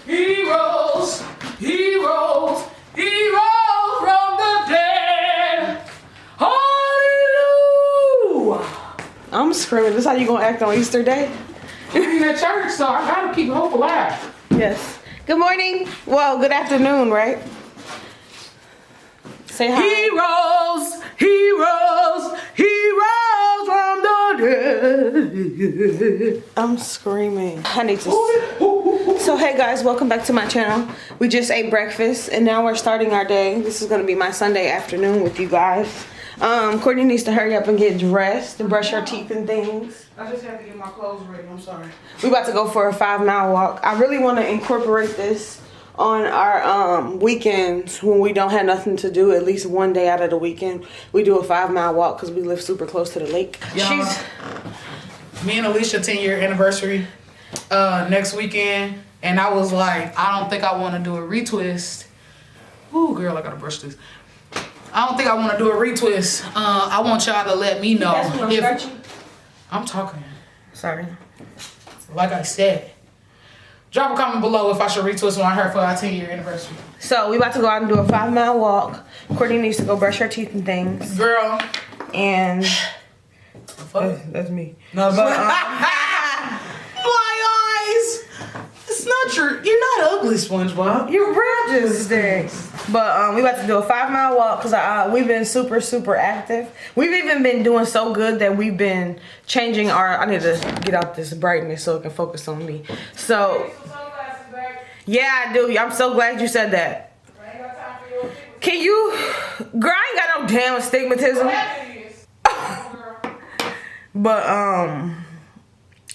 Heroes, heroes, heroes from the dead. Hallelujah. I'm screaming. This is how you gonna act on Easter Day? I'm in that church, so I gotta keep hope alive. Yes. Good morning. Well, good afternoon, right? Say hi. Heroes, heroes, heroes from the dead. I'm screaming. I need to. So hey guys, welcome back to my channel. We just ate breakfast and now we're starting our day. This is gonna be my Sunday afternoon with you guys. Courtney needs to hurry up and get dressed and brush her teeth and things. I just have to get my clothes ready. I'm sorry. We about to go for a 5-mile walk. I really want to incorporate this on our weekends when we don't have nothing to do. At least one day out of the weekend, we do a 5-mile walk because we live super close to the lake. Me and Alicia 10-year anniversary next weekend, and I was like, I don't think I want to do a retwist. Ooh, girl, I gotta brush this. I don't think I want to do a retwist. I want y'all to let me know if I'm talking. Sorry. Like I said, drop a comment below if I should retwist on her for our 10-year anniversary. So we about to go out and do a 5-mile walk. Courtney needs to go brush her teeth and things. Girl. And that's me. No, but my eyes. It's not true. You're not ugly, SpongeBob. Your breath just stinks. But we about to do a 5-mile walk because we've been super active. We've even been doing so good that we've been changing our. I need to get out this brightness so it can focus on me. So yeah, I do. I'm so glad you said that. Can you, girl? I ain't got no damn astigmatism. But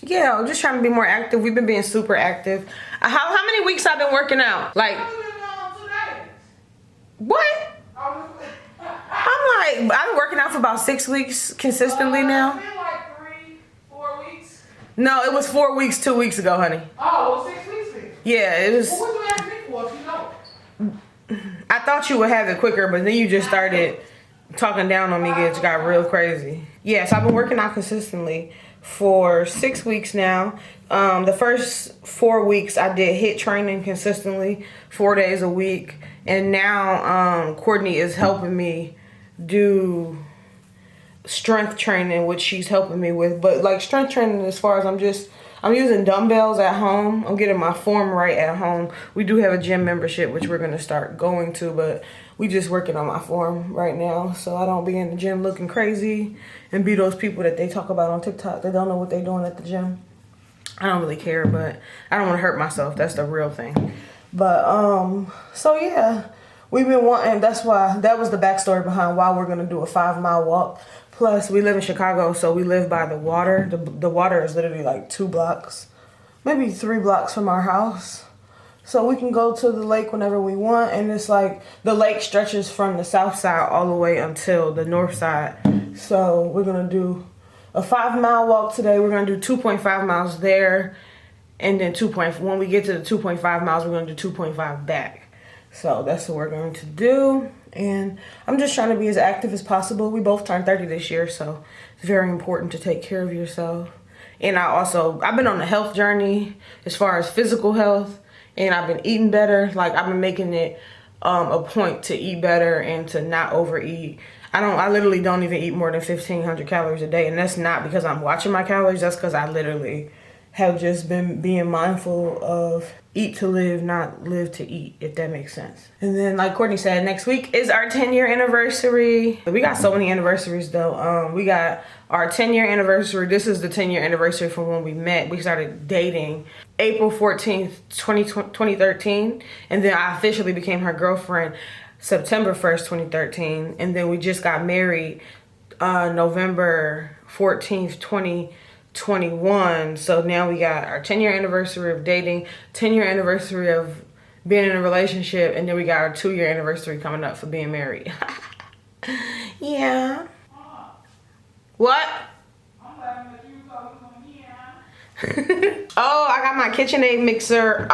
yeah, I'm just trying to be more active. We've been being super active. How many weeks I've been working out? Like. What? I'm like, I've been working out for about 6 weeks consistently now. It's been like 3-4 weeks. No, it was 4 weeks 2 weeks ago, honey. Oh, well, 6 weeks then. Yeah, it was. Well, what do you have me for if you know? I thought you would have it quicker, but then you just started talking down on me. It got real crazy. Yeah, so I've been working out consistently for 6 weeks now. The first 4 weeks I did HIIT training consistently, 4 days a week. And now Courtney is helping me do strength training, which she's helping me with. But like strength training as far as I'm using dumbbells at home. I'm getting my form right at home. We do have a gym membership, which we're going to start going to, but we just working on my form right now. So I don't be in the gym looking crazy and be those people that they talk about on TikTok. They don't know what they're doing at the gym. I don't really care, but I don't want to hurt myself. That's the real thing. But so yeah, we've been wanting. That was the backstory behind why we're gonna do a 5-mile walk. Plus, we live in Chicago, so we live by the water. The water is literally like 2 blocks, maybe 3 blocks from our house. So we can go to the lake whenever we want, and it's like the lake stretches from the south side all the way until the north side. So we're gonna do a 5-mile walk today. We're gonna do 2.5 miles there. And then when we get to the 2.5 miles, we're going to do 2.5 back. So that's what we're going to do. And I'm just trying to be as active as possible. We both turned 30 this year, so it's very important to take care of yourself. And I've been on a health journey as far as physical health. And I've been eating better. Like, I've been making it a point to eat better and to not overeat. I literally don't even eat more than 1,500 calories a day. And that's not because I'm watching my calories. That's because I literally have just been being mindful of eat to live, not live to eat, if that makes sense. And then, like Courtney said, next week is our 10-year anniversary. We got so many anniversaries though. We got our 10-year anniversary. This is the 10-year anniversary from when we met. We started dating April 14th, 2013. And then I officially became her girlfriend September 1st, 2013. And then we just got married November 14th, 2021. So now we got our 10-year anniversary of dating, 10-year anniversary of being in a relationship, and then we got our 2-year anniversary coming up for being married. Yeah. What? Oh, I got my KitchenAid mixer.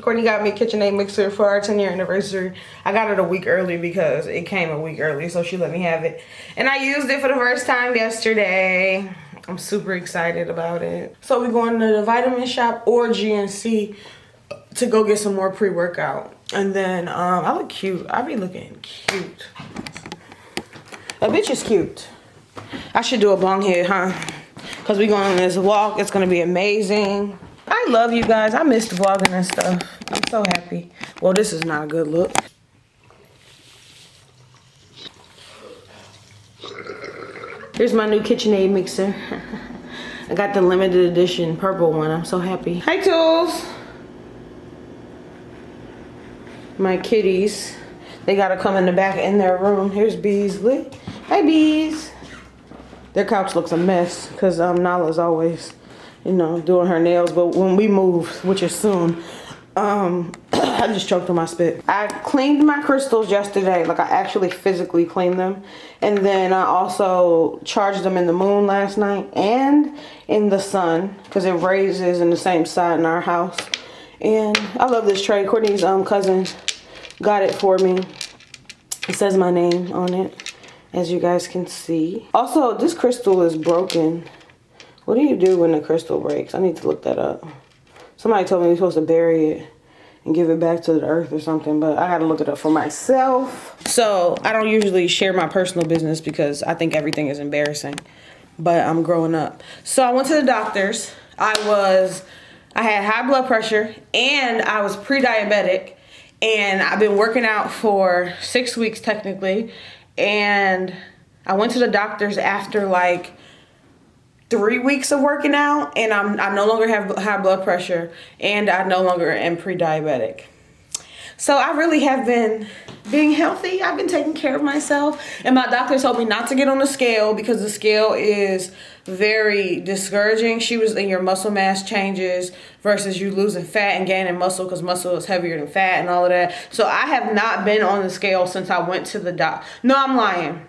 Courtney got me a KitchenAid mixer for our 10-year anniversary. I got it a week early because it came a week early, so she let me have it. And I used it for the first time yesterday. I'm super excited about it. So we're going to the vitamin shop or GNC to go get some more pre-workout. And then I look cute. I be looking cute. A bitch is cute. I should do a bong head, huh? Because we going on this walk. It's going to be amazing. I love you guys. I missed vlogging and stuff. I'm so happy. Well, this is not a good look. Here's my new KitchenAid mixer. I got the limited edition purple one. I'm so happy. Hi, Tools. My kitties. They gotta come in the back in their room. Here's Beasley. Hi, Bees. Their couch looks a mess because Nala's always, you know, doing her nails. But when we move, which is soon, I just choked on my spit. I cleaned my crystals yesterday. Like, I actually physically cleaned them. And then I also charged them in the moon last night and in the sun because it raises in the same side in our house. And I love this tray. Courtney's cousin got it for me. It says my name on it, as you guys can see. Also, this crystal is broken. What do you do when the crystal breaks? I need to look that up. Somebody told me we're supposed to bury it and give it back to the earth or something, but I gotta look it up for myself. So I don't usually share my personal business because I think everything is embarrassing, but I'm growing up. So I went to the doctor's. I had high blood pressure and I was pre-diabetic, and I've been working out for 6 weeks technically. And I went to the doctor's after like 3 weeks of working out, and I no longer have high blood pressure, and I no longer am pre-diabetic. So I really have been being healthy. I've been taking care of myself, and my doctor told me not to get on the scale because the scale is very discouraging. She was in your muscle mass changes versus you losing fat and gaining muscle, because muscle is heavier than fat and all of that. So I have not been on the scale since I went to the doc. No, I'm lying.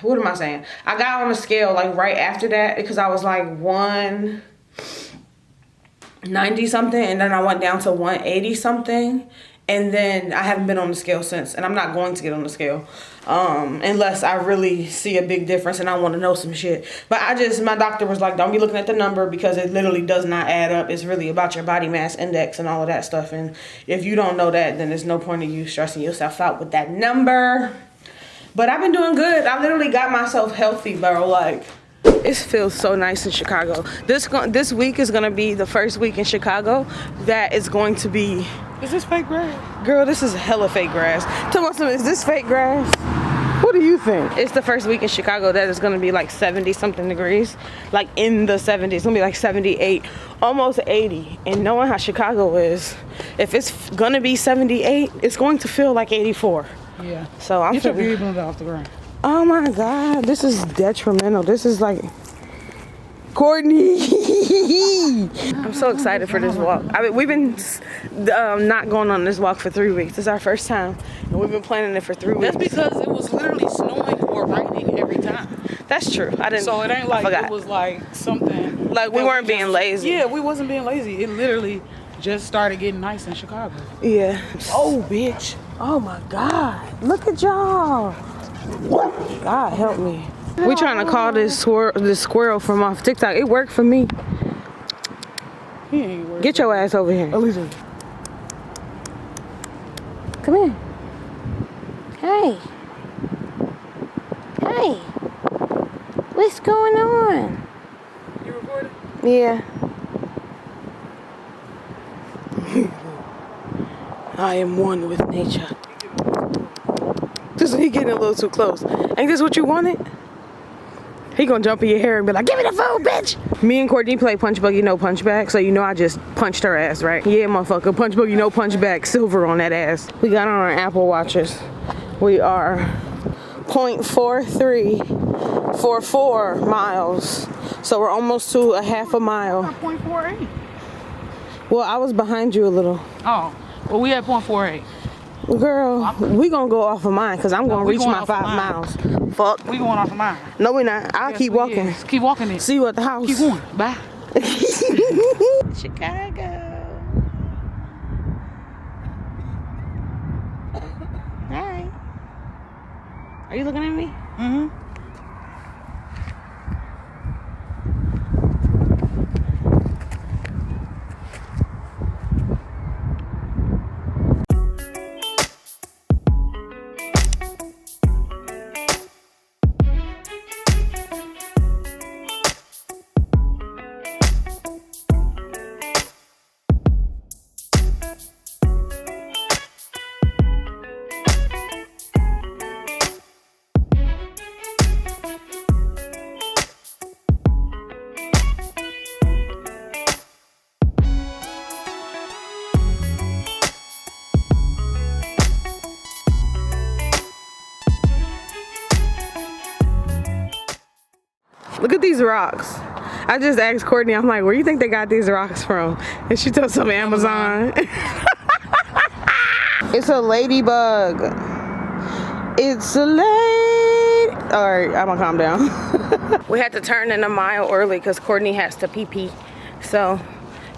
What am I saying? I got on the scale like right after that because I was like 190 something, and then I went down to 180 something, and then I haven't been on the scale since, and I'm not going to get on the scale unless I really see a big difference and I want to know some shit. But my doctor was like, don't be looking at the number because it literally does not add up. It's really about your body mass index and all of that stuff, and if you don't know that, then there's no point in you stressing yourself out with that number. But I've been doing good. I literally got myself healthy, bro. Like, it feels so nice in Chicago. This week is gonna be the first week in Chicago that is going to be. Is this fake grass? Girl, this is hella fake grass. Tell me something. Is this fake grass? What do you think? It's the first week in Chicago that is gonna be like 70 something degrees, like in the 70s. It's gonna be like 78, almost 80. And knowing how Chicago is, if it's gonna be 78, it's going to feel like 84. Yeah. So I'm get your beauty blender off the ground. Oh my God, this is detrimental. This is like Courtney. I'm so excited for this walk. I mean, we've been not going on this walk for 3 weeks. This is our first time, and we've been planning it for 3 weeks. That's because it was literally snowing or raining every time. That's true. I didn't. So it ain't like it was like something. Like we weren't being lazy. Yeah, we wasn't being lazy. It literally just started getting nice in Chicago. Yeah. Oh, bitch. Oh my God. Look at y'all. God help me. We trying to call this squirrel from off TikTok. It worked for me. He ain't working. Get your ass over here. Alicia. Come here. Hey. Hey. What's going on? You recording? Yeah. I am one with nature. He getting a little too close. Ain't this what you wanted? He gonna jump in your hair and be like, give me the food, bitch! Me and Courtney play punch buggy, no punch back. So you know I just punched her ass, right? Yeah, motherfucker. Punch buggy, no punch back. Silver on that ass. We got on our Apple Watches. We are 0.4344 miles. So we're almost to a half a mile. 0.48. Well, I was behind you a little. Oh, well, we at 0.48. Girl, we gonna go off of mine because I'm gonna reach my 5 miles. Fuck. We going off of mine. No, we not. I'll keep walking. Is. Keep walking then. See you at the house. Keep going. Bye. Chicago. Hi. Are you looking at me? Mm-hmm. Look at these rocks. I just asked Courtney, I'm like, where do you think they got these rocks from? And she told some Amazon. It's a ladybug. It's a lady. All right, I'm gonna calm down. We had to turn in a mile early because Courtney has to pee. So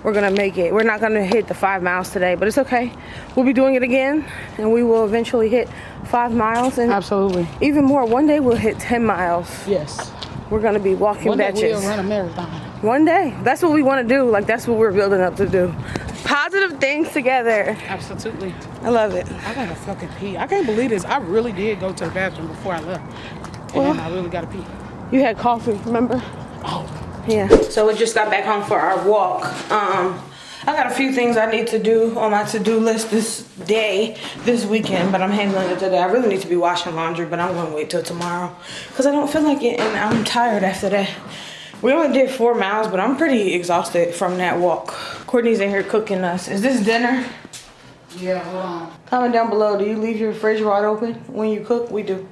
we're gonna make it. We're not gonna hit the 5 miles today, but it's okay. We'll be doing it again and we will eventually hit 5 miles and Absolutely. even more. One day we'll hit 10 miles. Yes. We're gonna be walking One day batches. we'll run a marathon. One day. That's what we wanna do. Like that's what we're building up to do. Positive things together. Absolutely. I love it. I gotta fucking pee. I can't believe this. I really did go to the bathroom before I left. And I really gotta pee. You had coffee, remember? Oh. Yeah. So we just got back home for our walk. I got a few things I need to do on my to-do list this weekend, but I'm handling it today. I really need to be washing laundry, but I'm gonna wait till tomorrow because I don't feel like it and I'm tired after that. We only did 4 miles, but I'm pretty exhausted from that walk. Courtney's in here cooking us. Is this dinner? Yeah, hold on. Comment down below, do you leave your fridge wide open when you cook? We do.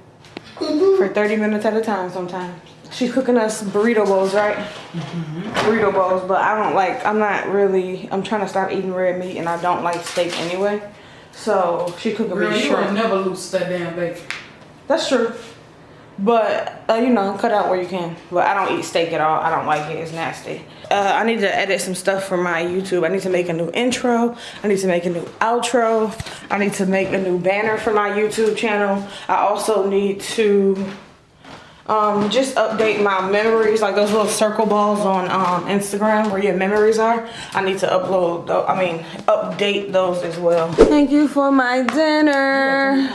For 30 minutes at a time sometimes. She's cooking us burrito bowls, right? Burrito bowls, but I'm trying to stop eating red meat and I don't like steak anyway. So she cooking me shrimp. You will never lose that damn bacon. That's true. But, cut out where you can. But I don't eat steak at all. I don't like it. It's nasty. I need to edit some stuff for my YouTube. I need to make a new intro. I need to make a new outro. I need to make a new banner for my YouTube channel. I also need to just update my memories, like those little circle balls on Instagram where your memories are. I need to update those as well. Thank you for my dinner.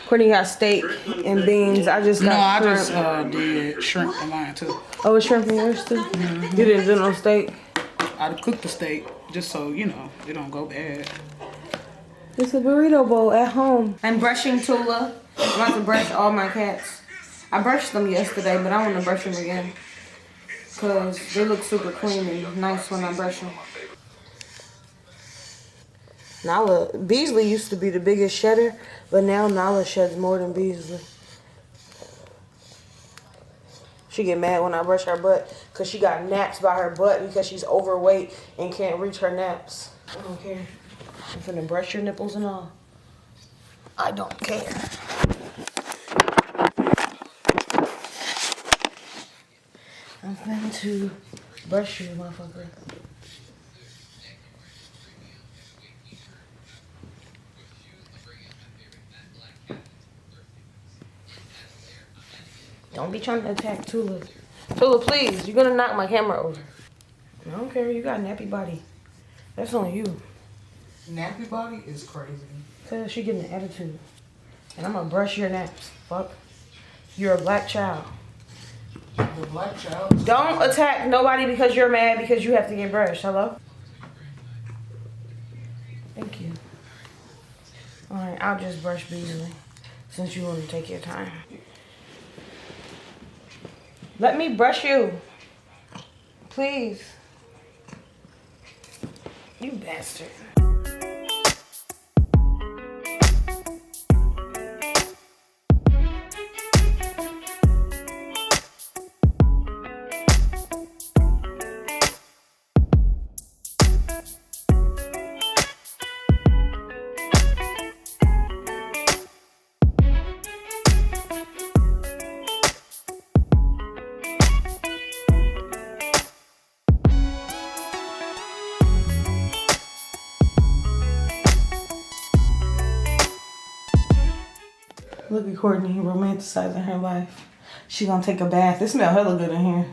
Courtney got steak and beans. I just got shrimp. I just did shrimp in mine too. Oh, it's shrimp in yours too? You didn't do no steak? I cooked the steak just so, it don't go bad. It's a burrito bowl at home. I'm brushing Tula. I'm about to brush all my cats. I brushed them yesterday, but I want to brush them again. Because they look super clean and nice when I brush them. Nala, Beasley used to be the biggest shedder, but now Nala sheds more than Beasley. She get mad when I brush her butt because she got naps by her butt because she's overweight and can't reach her naps. I don't care. I'm finna brush your nipples and all. I don't care. I'm finna to brush you, motherfucker. Don't be trying to attack Tula. Tula, please. You're gonna knock my camera over. I don't care. You got a nappy body. That's on you. Nappy body is crazy. Cause she getting an attitude. And I'm gonna brush your naps. Fuck. You're a black child. The black child. Don't attack nobody because you're mad because you have to get brushed. Hello? Thank you. Alright, I'll just brush Beasley since you want to take your time. Let me brush you. Please. You bastard. Look at Courtney romanticizing her life. She gonna take a bath. It smells hella good in here.